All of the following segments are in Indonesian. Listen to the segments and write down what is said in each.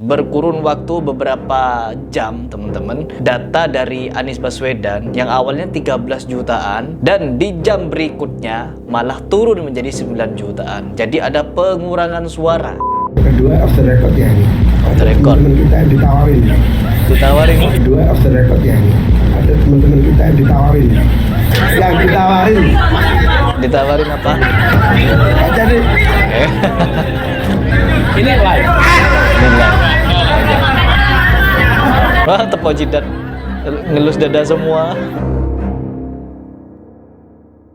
Berkurun waktu beberapa jam, teman-teman, data dari Anies Baswedan yang awalnya 13 jutaan dan di jam berikutnya malah turun menjadi 9 jutaan. Jadi ada pengurangan suara. Kedua off the record ya ini. Off the record. Teman-teman kita yang ditawarin. Ditawarin. Kedua off the record ya ini. Ada teman-teman kita yang ditawarin. Yang ditawarin. Ditawarin apa? Jadi Ini live. Wah, tepuk jidat, ngelus dada semua.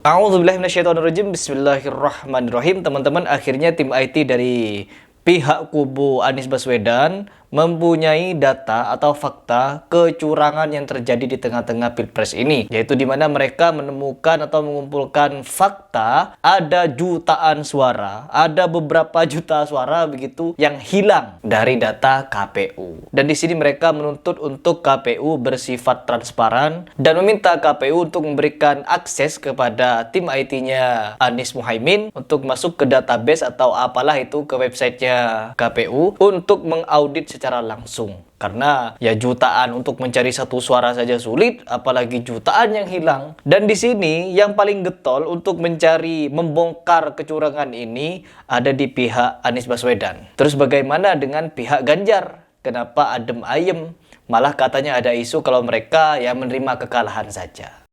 A'udzubillahi minasyaitonirrajim. Bismillahirrahmanirrahim. Teman-teman, akhirnya tim IT dari pihak kubu Anies Baswedan mempunyai data atau fakta kecurangan yang terjadi di tengah-tengah Pilpres ini, yaitu di mana mereka menemukan atau mengumpulkan fakta ada jutaan suara, ada beberapa juta suara begitu yang hilang dari data KPU. Dan di sini mereka menuntut untuk KPU bersifat transparan dan meminta KPU untuk memberikan akses kepada tim IT-nya Anies Muhaimin untuk masuk ke database atau apalah itu ke websitenya KPU untuk mengaudit secara langsung. Karena ya jutaan untuk mencari satu suara saja sulit, apalagi jutaan yang hilang. Dan di sini yang paling getol untuk mencari membongkar kecurangan ini ada di pihak Anies Baswedan. Terus bagaimana dengan pihak Ganjar? Kenapa adem ayem? Malah katanya ada isu kalau mereka ya menerima kekalahan saja.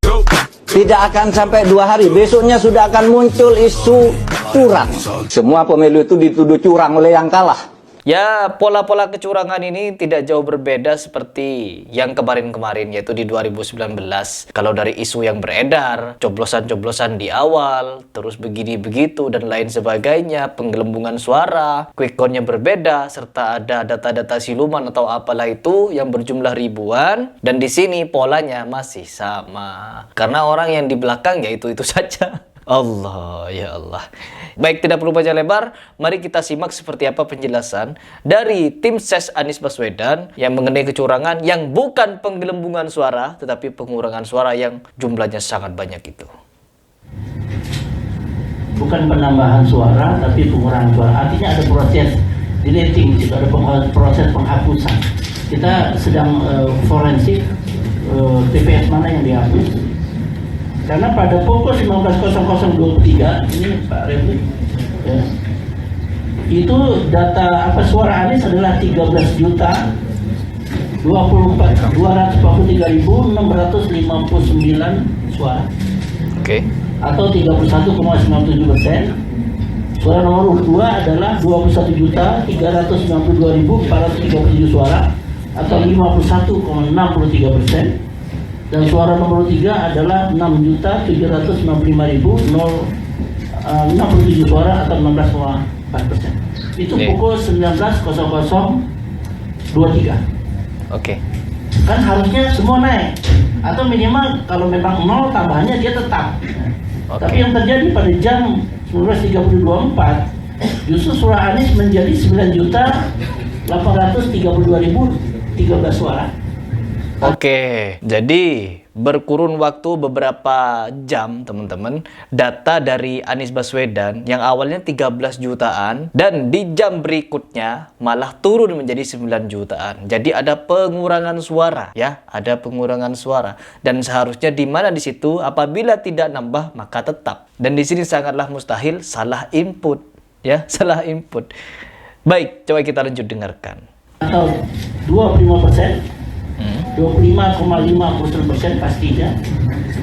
Tidak akan sampai 2 hari, besoknya sudah akan muncul isu curang. Semua pemilu itu dituduh curang oleh yang kalah. Ya, pola-pola kecurangan ini tidak jauh berbeda seperti yang kemarin-kemarin, yaitu di 2019. Kalau dari isu yang beredar, coblosan-coblosan di awal, terus begini-begitu, dan lain sebagainya, penggelembungan suara, quick count-nya berbeda, serta ada data-data siluman atau apalah itu yang berjumlah ribuan, dan di sini polanya masih sama. Karena orang yang di belakang ya itu-itu saja. Allah, ya Allah. Baik, tidak perlu panjang lebar, mari kita simak seperti apa penjelasan dari tim ses Anies Baswedan yang mengenai kecurangan yang bukan penggelembungan suara, tetapi pengurangan suara yang jumlahnya sangat banyak itu. Bukan penambahan suara, tapi pengurangan suara. Artinya ada proses deleting, ada proses penghapusan. Kita sedang forensik TPS mana yang dihapus. Karena pada pukul 19.0023 ini Pak Refli, ya, itu data suara Anies adalah 13.243.659 suara. Oke. Atau 31,97%. Suara nomor 2 adalah 21.392.437 suara atau 51,63%. Dan suara nomor 3 adalah 6.765.067 suara atau 16,4%. Itu pukul 19.0023. Oke. Kan harusnya semua naik. Atau minimal kalau memang 0 tambahannya dia tetap. Tapi yang terjadi pada jam 19.30-24 justru suara Anies menjadi 9.832.013 suara. Oke, jadi berkurun waktu beberapa jam, teman-teman, data dari Anies Baswedan yang awalnya 13 jutaan dan di jam berikutnya malah turun menjadi 9 jutaan. Jadi ada pengurangan suara, ya, ada pengurangan suara. Dan seharusnya di mana di situ apabila tidak nambah maka tetap. Dan di sini sangatlah mustahil salah input, ya, salah input. Baik, coba kita lanjut dengarkan. Atau 25%. 25,50% pastinya.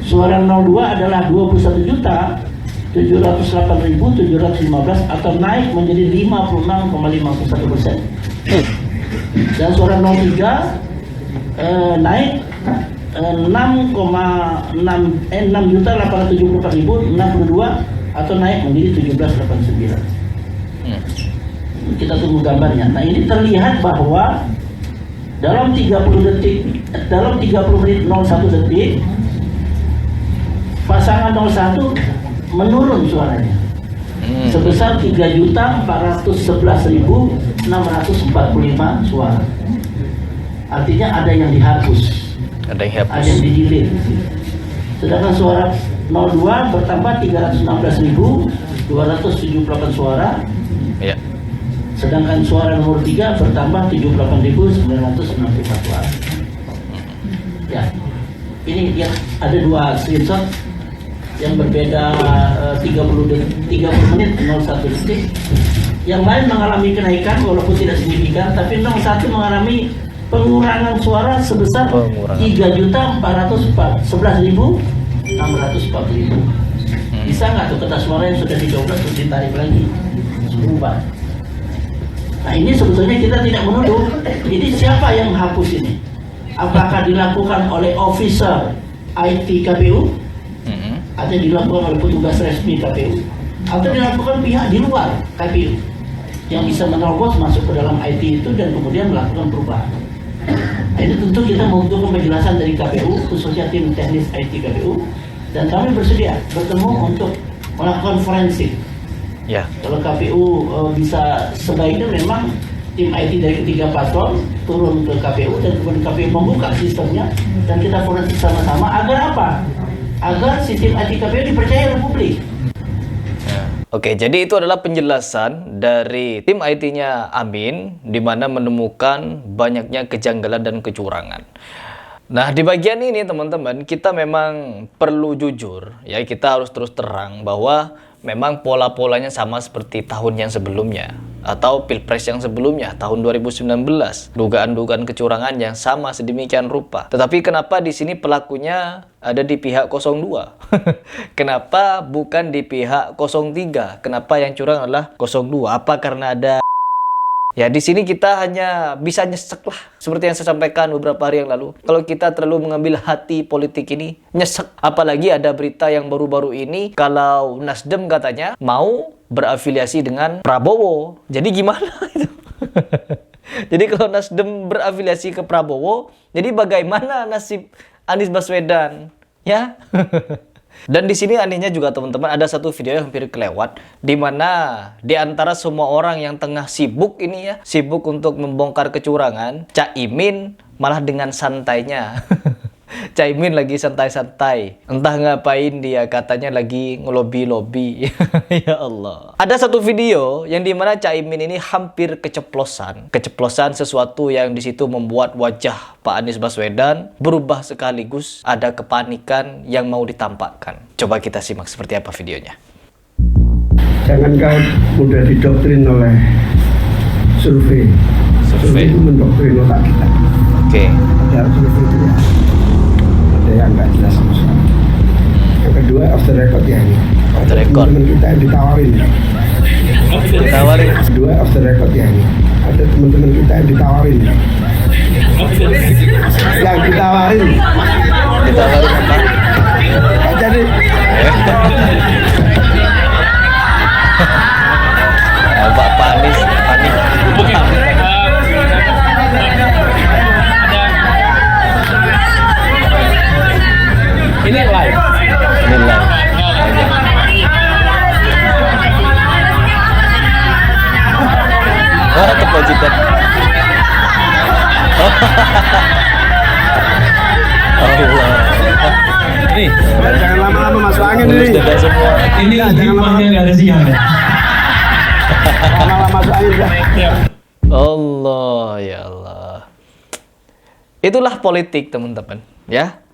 Suara 02 adalah 21.708.715 atau naik menjadi 56,51%. Dan suara 03 naik 6.874.062 atau naik menjadi 17,89. Kita tunggu gambarnya. Nah, ini terlihat bahwa dalam 30 menit 01 detik pasangan 01 menurun suaranya sebesar 3.411.645 suara. Artinya ada yang dihapus, ada yang di-delete. Sedangkan suara 02 bertambah 316.278 suara. Ya. Sedangkan suara nomor 3 bertambah 78.994 suara. Ya, ini yang ada 2 screenshot yang berbeda 30 menit 01 detik. Yang lain mengalami kenaikan walaupun tidak signifikan, tapi 01 mengalami pengurangan suara sebesar 3.411.640. Bisa nggak tuh kertas suara yang sudah dicoblos terus ditarik lagi? Berubah. Nah ini sebetulnya kita tidak menuduh. Jadi siapa yang hapus ini? Apakah dilakukan oleh officer IT KPU? Atau dilakukan oleh petugas resmi KPU? Atau dilakukan pihak di luar KPU yang bisa menerobos masuk ke dalam IT itu dan kemudian melakukan perubahan? Nah, ini tentu kita membutuhkan penjelasan dari KPU, khususnya tim teknis IT KPU, dan kami bersedia bertemu untuk melakukan forensik. Ya. Kalau KPU bisa, sebaiknya memang tim IT dari ketiga paslon turun ke KPU dan kemudian KPU membuka sistemnya dan kita forensik sama-sama agar apa? Agar sistem IT KPU dipercaya oleh publik. Oke, jadi itu adalah penjelasan dari tim IT-nya Amin di mana menemukan banyaknya kejanggalan dan kecurangan. Nah, di bagian ini teman-teman, kita memang perlu jujur, ya kita harus terus terang bahwa memang pola-polanya sama seperti tahun yang sebelumnya atau Pilpres yang sebelumnya, tahun 2019. Dugaan-dugaan kecurangan yang sama sedemikian rupa. Tetapi kenapa di sini pelakunya ada di pihak 02? Kenapa bukan di pihak 03? Kenapa yang curang adalah 02? Apa karena ada... Ya di sini kita hanya bisa nyesek lah, seperti yang saya sampaikan beberapa hari yang lalu. Kalau kita terlalu mengambil hati politik ini, nyesek. Apalagi ada berita yang baru-baru ini, kalau Nasdem katanya mau berafiliasi dengan Prabowo. Jadi gimana itu? Jadi kalau Nasdem berafiliasi ke Prabowo, jadi bagaimana nasib Anies Baswedan? Ya. Dan di sini anehnya juga teman-teman, ada satu video yang hampir kelewat di mana di antara semua orang yang tengah sibuk ini ya, sibuk untuk membongkar kecurangan, Caimin malah dengan santainya. Caimin lagi santai-santai, entah ngapain dia, katanya lagi ngelobi-lobi. Ya Allah. Ada satu video yang dimana Caimin ini hampir keceplosan sesuatu yang di situ membuat wajah Pak Anies Baswedan berubah sekaligus ada kepanikan yang mau ditampakkan. Coba kita simak seperti apa videonya. Jangan kau mudah didoktrin oleh survei. Survei itu mendoktrin otak kita. Oke. Padahal survei itu ya ada yang nggak jelas sama sekali. Yang kedua, off the record ya ini. Off the record. Teman kita yang ditawarin. Ditawarin. Kedua, off the record ya ini. Ada teman-teman kita yang ditawarin. Yang ditawarin. Ditawarin apa? Jadi Pak Anies, panik. Ini live. Ini live. Wah, kepojitan. Allah. Nih, jangan lama-lama masuk angin Lulus ini. dada semua. ini hikmahnya nggak ada siang ya. Lama-lama masuk angin ya. Allah, ya Allah. Itulah politik teman-teman, ya.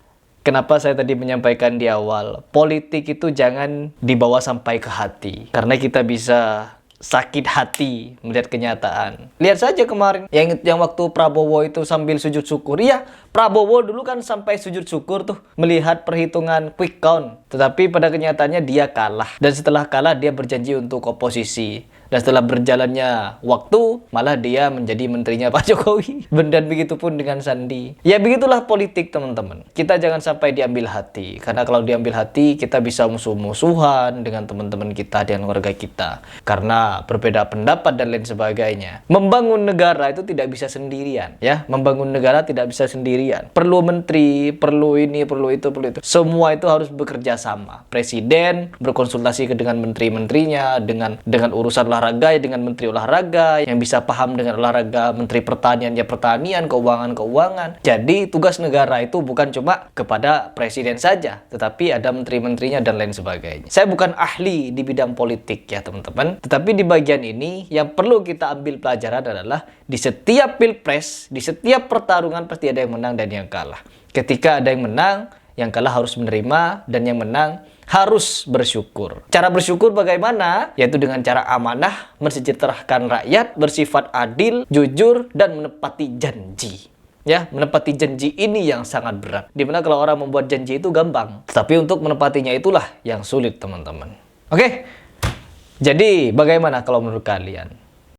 Kenapa saya tadi menyampaikan di awal, politik itu jangan dibawa sampai ke hati. Karena kita bisa sakit hati melihat kenyataan. Lihat saja kemarin, yang waktu Prabowo itu sambil sujud syukur. Iya, Prabowo dulu kan sampai sujud syukur tuh, melihat perhitungan quick count. Tetapi pada kenyataannya dia kalah. Dan setelah kalah dia berjanji untuk oposisi. Dan setelah berjalannya waktu, malah dia menjadi menterinya Pak Jokowi. Dan begitu pun dengan Sandi. Ya begitulah politik teman-teman. Kita jangan sampai diambil hati. Karena kalau diambil hati, kita bisa musuh-musuhan dengan teman-teman kita, dengan keluarga kita. Karena berbeda pendapat dan lain sebagainya. Membangun negara itu tidak bisa sendirian. Ya, membangun negara tidak bisa sendirian. Perlu menteri, perlu ini, perlu itu, perlu itu. Semua itu harus bekerja sama. Presiden berkonsultasi dengan menteri-menterinya, dengan urusan olahraga ya dengan menteri olahraga, yang bisa paham dengan olahraga menteri pertanian ya pertanian, keuangan. Jadi tugas negara itu bukan cuma kepada presiden saja, tetapi ada menteri-menterinya dan lain sebagainya. Saya bukan ahli di bidang politik ya teman-teman, tetapi di bagian ini yang perlu kita ambil pelajaran adalah di setiap pilpres, di setiap pertarungan pasti ada yang menang dan yang kalah. Ketika ada yang menang, yang kalah harus menerima, dan yang menang harus bersyukur. Cara bersyukur bagaimana? Yaitu dengan cara amanah, mensejahterakan rakyat, bersifat adil, jujur, dan menepati janji. Ya, menepati janji ini yang sangat berat. Dimana kalau orang membuat janji itu gampang, tetapi untuk menepatinya itulah yang sulit teman-teman. Oke, jadi bagaimana kalau menurut kalian?